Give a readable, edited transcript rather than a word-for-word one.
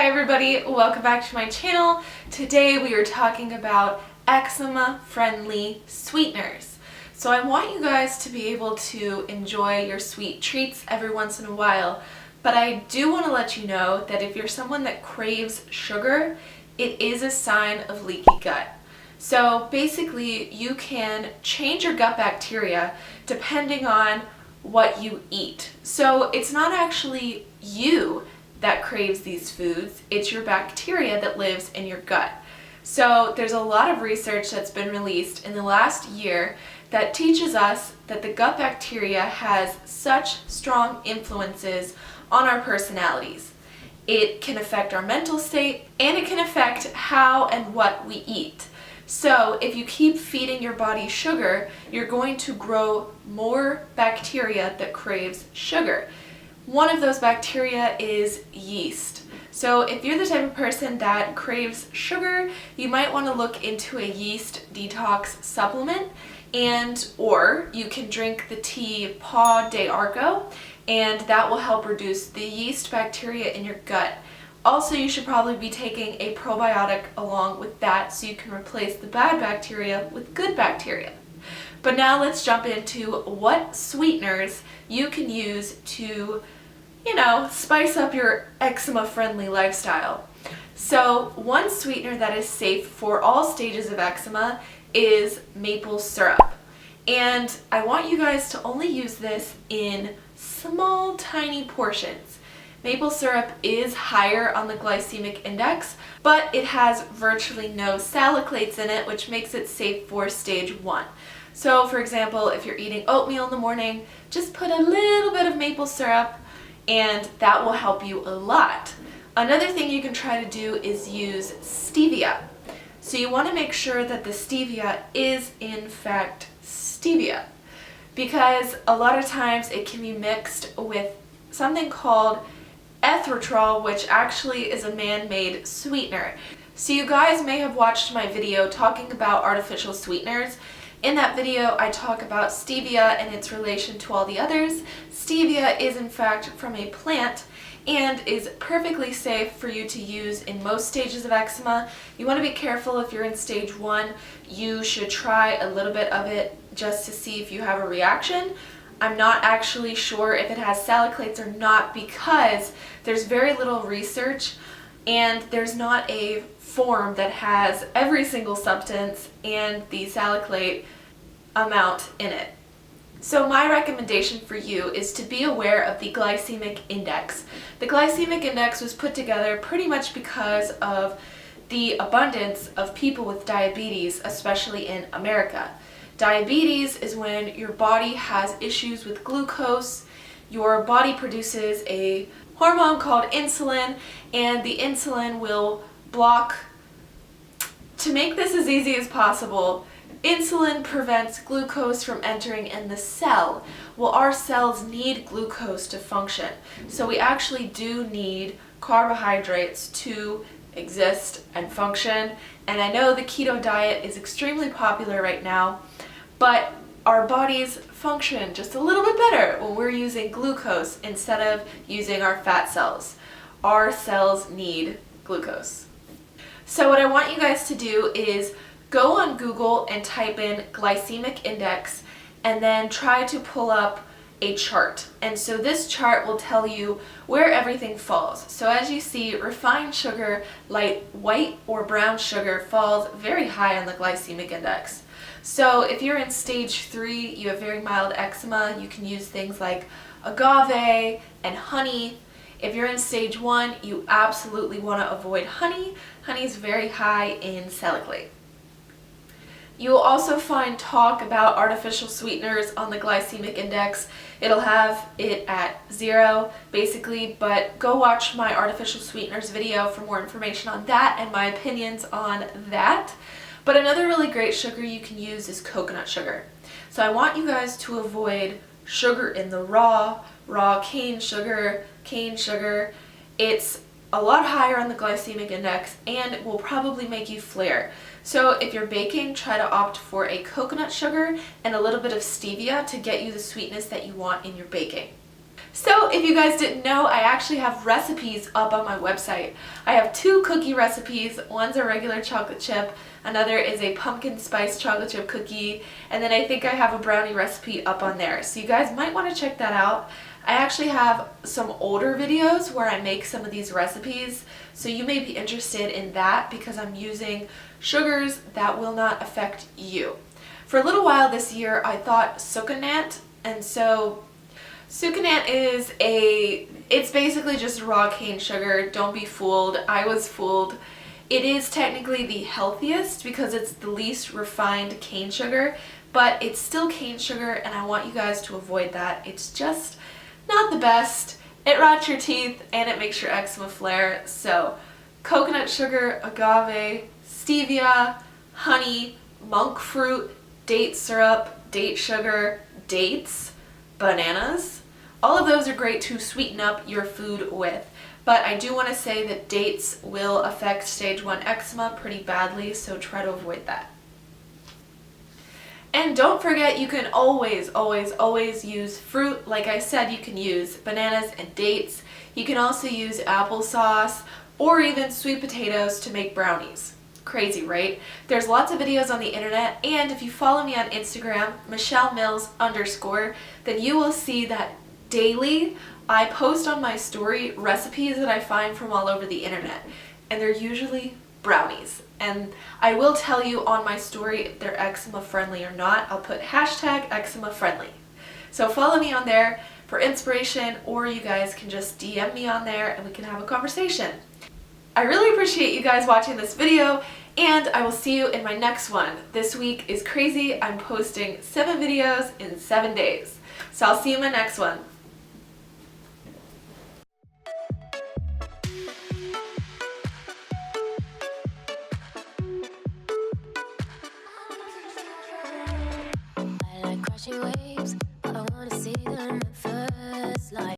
Hi everybody, welcome back to my channel. Today we are talking about eczema-friendly sweeteners. So I want you guys to be able to enjoy your sweet treats every once in a while, but I do want to let you know that if you're someone that craves sugar, it is a sign of leaky gut. So basically you can change your gut bacteria depending on what you eat. So it's not actually you that craves these foods, it's your bacteria that lives in your gut. So there's a lot of research that's been released in the last year that teaches us that the gut bacteria has such strong influences on our personalities. It can affect our mental state and it can affect how and what we eat. So if you keep feeding your body sugar, you're going to grow more bacteria that craves sugar. One of those bacteria is yeast. So if you're the type of person that craves sugar, you might want to look into a yeast detox supplement, or you can drink the tea Pau d'Arco, and that will help reduce the yeast bacteria in your gut. Also, you should probably be taking a probiotic along with that so you can replace the bad bacteria with good bacteria. But now let's jump into what sweeteners you can use to, spice up your eczema-friendly lifestyle. So one sweetener that is safe for all stages of eczema is maple syrup. And I want you guys to only use this in small, tiny portions. Maple syrup is higher on the glycemic index, but it has virtually no salicylates in it, which makes it safe for stage 1. So for example, if you're eating oatmeal in the morning, just put a little bit of maple syrup and that will help you a lot. Another thing you can try to do is use stevia. So you want to make sure that the stevia is in fact stevia, because a lot of times it can be mixed with something called erythritol, which actually is a man-made sweetener. So you guys may have watched my video talking about artificial sweeteners. In that video, I talk about stevia and its relation to all the others. Stevia is in fact from a plant and is perfectly safe for you to use in most stages of eczema. You want to be careful if you're in stage 1. You should try a little bit of it just to see if you have a reaction. I'm not actually sure if it has salicylates or not because there's very little research and there's not a form that has every single substance and the salicylate amount in it. So my recommendation for you is to be aware of the glycemic index. The glycemic index was put together pretty much because of the abundance of people with diabetes, especially in America. Diabetes is when your body has issues with glucose. Your body produces a hormone called insulin, and the insulin will block. To make this as easy as possible, insulin prevents glucose from entering in the cell. Well, our cells need glucose to function, so we actually do need carbohydrates to exist and function. And I know the keto diet is extremely popular right now, but our bodies function just a little bit better when we're using glucose instead of using our fat cells. Our cells need glucose. So what I want you guys to do is go on Google and type in glycemic index and then try to pull up a chart. And so this chart will tell you where everything falls. So as you see, refined sugar, like white or brown sugar, falls very high on the glycemic index. So if you're in stage 3, you have very mild eczema, you can use things like agave and honey. If you're in stage 1, you absolutely want to avoid honey. Honey is very high in salicylate. You will also find talk about artificial sweeteners on the glycemic index. It'll have it at 0 basically, but go watch my artificial sweeteners video for more information on that and my opinions on that. But another really great sugar you can use is coconut sugar. So I want you guys to avoid sugar in the raw cane sugar. It's a lot higher on the glycemic index and it will probably make you flare. So if you're baking, try to opt for a coconut sugar and a little bit of stevia to get you the sweetness that you want in your baking. So if you guys didn't know, I actually have recipes up on my website. I have 2 cookie recipes. One's a regular chocolate chip, another is a pumpkin spice chocolate chip cookie, and then I think I have a brownie recipe up on there. So you guys might want to check that out. I actually have some older videos where I make some of these recipes, so you may be interested in that because I'm using sugars that will not affect you. For a little while this year, I thought sucanat, and so sucanat it's basically just raw cane sugar. Don't be fooled. I was fooled. It is technically the healthiest because it's the least refined cane sugar, but it's still cane sugar, and I want you guys to avoid that. It's just not the best. It rots your teeth and it makes your eczema flare. So coconut sugar, agave, stevia, honey, monk fruit, date syrup, date sugar, dates, bananas. All of those are great to sweeten up your food with. But I do want to say that dates will affect stage 1 eczema pretty badly, so try to avoid that. And don't forget, you can always use fruit. Like I said, you can use bananas and dates. You can also use applesauce or even sweet potatoes to make brownies. Crazy, right? There's lots of videos on the internet, and if you follow me on Instagram, @MichelleMills_, then you will see that daily I post on my story recipes that I find from all over the internet, and they're usually brownies. And I will tell you on my story if they're eczema friendly or not. I'll put #eczema friendly. So follow me on there for inspiration, or you guys can just DM me on there and we can have a conversation. I really appreciate you guys watching this video, and I will see you in my next one. This week is crazy. I'm posting 7 videos in 7 days. So I'll see you in my next one. Crashing waves, but I wanna see them at first light.